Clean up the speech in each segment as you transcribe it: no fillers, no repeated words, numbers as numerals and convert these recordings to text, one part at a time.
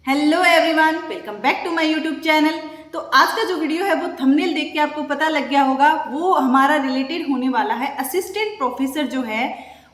Hello everyone, welcome back to my YouTube channel. तो आज का जो वीडियो है वो थंबनेल देख के आपको पता लग गया होगा, वो हमारा रिलेटेड होने वाला है असिस्टेंट प्रोफेसर जो है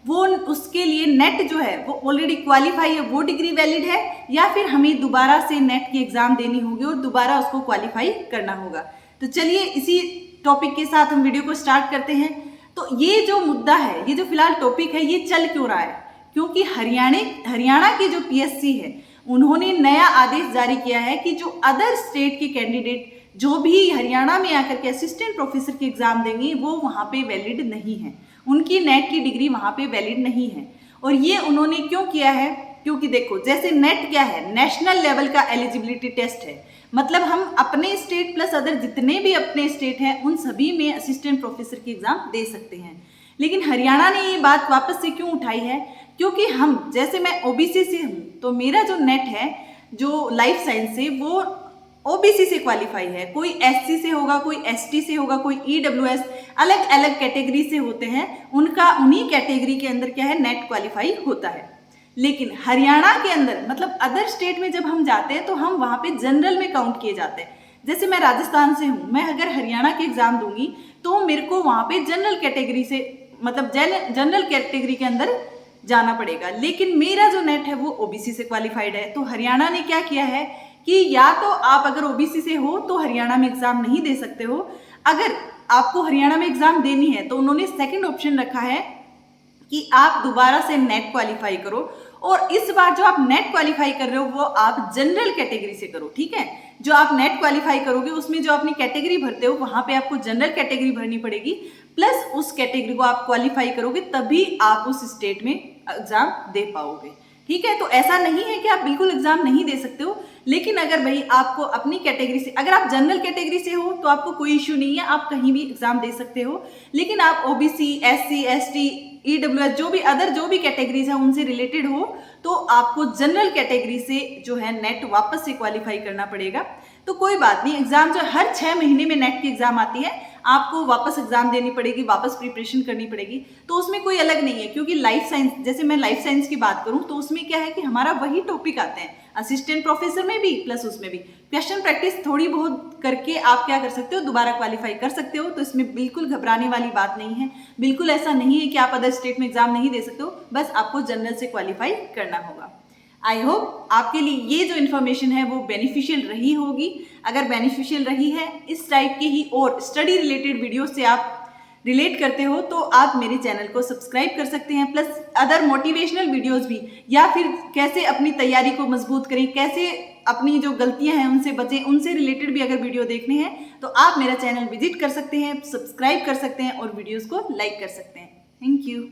वो, उसके लिए नेट जो है वो ऑलरेडी क्वालिफाई है, वो डिग्री वैलिड है या फिर हमें दोबारा से नेट की एग्जाम देनी होगी और दोबारा उसको क्वालिफाई करना होगा। तो चलिए इसी टॉपिक के साथ हम वीडियो को स्टार्ट करते हैं। तो ये जो मुद्दा है, ये जो फिलहाल टॉपिक है, ये चल क्यों रहा है? क्योंकि हरियाणा की जो पीएससी है उन्होंने नया आदेश जारी किया है कि जो अदर स्टेट के कैंडिडेट जो भी हरियाणा में आकर के असिस्टेंट प्रोफेसर की एग्जाम देंगे वो वहाँ पे वैलिड नहीं है, उनकी नेट की डिग्री वहाँ पे वैलिड नहीं है। और ये उन्होंने क्यों किया है? क्योंकि देखो, जैसे नेट क्या है, नेशनल लेवल का एलिजिबिलिटी टेस्ट है, मतलब हम अपने स्टेट प्लस अदर जितने भी अपने स्टेट हैं उन सभी में असिस्टेंट प्रोफेसर की एग्जाम दे सकते हैं। लेकिन हरियाणा ने ये बात वापस से क्यों उठाई है? क्योंकि हम, जैसे मैं ओबीसी से हूँ तो मेरा जो नेट है जो लाइफ साइंस से वो ओबीसी से क्वालिफाई है, कोई एससी से होगा, कोई एसटी से होगा, कोई ईडब्ल्यूएस, अलग अलग कैटेगरी से होते हैं, उनका उन्हीं कैटेगरी के अंदर क्या है, नेट क्वालिफाई होता है। लेकिन हरियाणा के अंदर, मतलब अदर स्टेट में जब हम जाते हैं तो हम वहाँ पे जनरल में काउंट किए जाते हैं। जैसे मैं राजस्थान से हूँ, मैं अगर हरियाणा की एग्जाम दूंगी तो मेरे को वहाँ पे जनरल कैटेगरी से, मतलब जनरल कैटेगरी के अंदर जाना पड़ेगा। लेकिन मेरा जो नेट है वो ओबीसी से क्वालिफाइड है। तो हरियाणा ने क्या किया है कि या तो आप अगर ओबीसी से हो तो हरियाणा में एग्जाम नहीं दे सकते हो, अगर आपको हरियाणा में एग्जाम देनी है तो उन्होंने सेकंड ऑप्शन रखा है कि आप दोबारा से नेट क्वालिफाई करो, और इस बार जो आप नेट क्वालिफाई कर रहे हो वो आप जनरल कैटेगरी से करो। ठीक है, जो आप नेट क्वालिफाई करोगे उसमें जो अपनी कैटेगरी भरते हो वहां पे आपको जनरल कैटेगरी भरनी पड़ेगी, प्लस उस कैटेगरी को आप क्वालिफाई करोगे तभी आप उस स्टेट में एग्जाम दे पाओगे। ठीक है, तो ऐसा नहीं है कि आप बिल्कुल एग्जाम नहीं दे सकते हो, लेकिन अगर भाई आपको अपनी कैटेगरी से, अगर आप जनरल कैटेगरी से हो तो आपको कोई इश्यू नहीं है, आप कहीं भी एग्जाम दे सकते हो। लेकिन आप ओबीसी, एससी, एसटी, ईडब्ल्यूएस, जो भी कैटेगरीज है उनसे रिलेटेड हो तो आपको जनरल कैटेगरी से जो है नेट वापस से क्वालिफाई करना पड़ेगा। तो कोई बात नहीं, एग्जाम जो हर 6 महीने में नेट की एग्जाम आती है, आपको वापस एग्जाम देनी पड़ेगी, वापस प्रिपरेशन करनी पड़ेगी। तो उसमें कोई अलग नहीं है, क्योंकि लाइफ साइंस, जैसे मैं लाइफ साइंस की बात करूं तो उसमें क्या है कि हमारा वही टॉपिक आते हैं, असिस्टेंट प्रोफेसर में भी प्लस उसमें भी क्वेश्चन प्रैक्टिस थोड़ी बहुत करके आप क्या कर सकते हो, दोबारा क्वालिफाई कर सकते हो। तो इसमें बिल्कुल घबराने वाली बात नहीं है, बिल्कुल ऐसा नहीं है कि आप अदर स्टेट में एग्जाम नहीं दे सकते हो, बस आपको जनरल से क्वालिफाई करना होगा। आई होप आपके लिए ये जो इन्फॉर्मेशन है वो बेनिफिशियल रही होगी। अगर बेनिफिशियल रही है, इस टाइप की ही और स्टडी रिलेटेड वीडियो से आप रिलेट करते हो तो आप मेरे चैनल को सब्सक्राइब कर सकते हैं, प्लस अदर मोटिवेशनल वीडियोस भी, या फिर कैसे अपनी तैयारी को मजबूत करें, कैसे अपनी जो गलतियां हैं उनसे बचें, उनसे रिलेटेड भी अगर वीडियो देखने हैं तो आप मेरा चैनल विजिट कर सकते हैं, सब्सक्राइब कर सकते हैं और वीडियोज़ को लाइक कर सकते हैं। Thank you.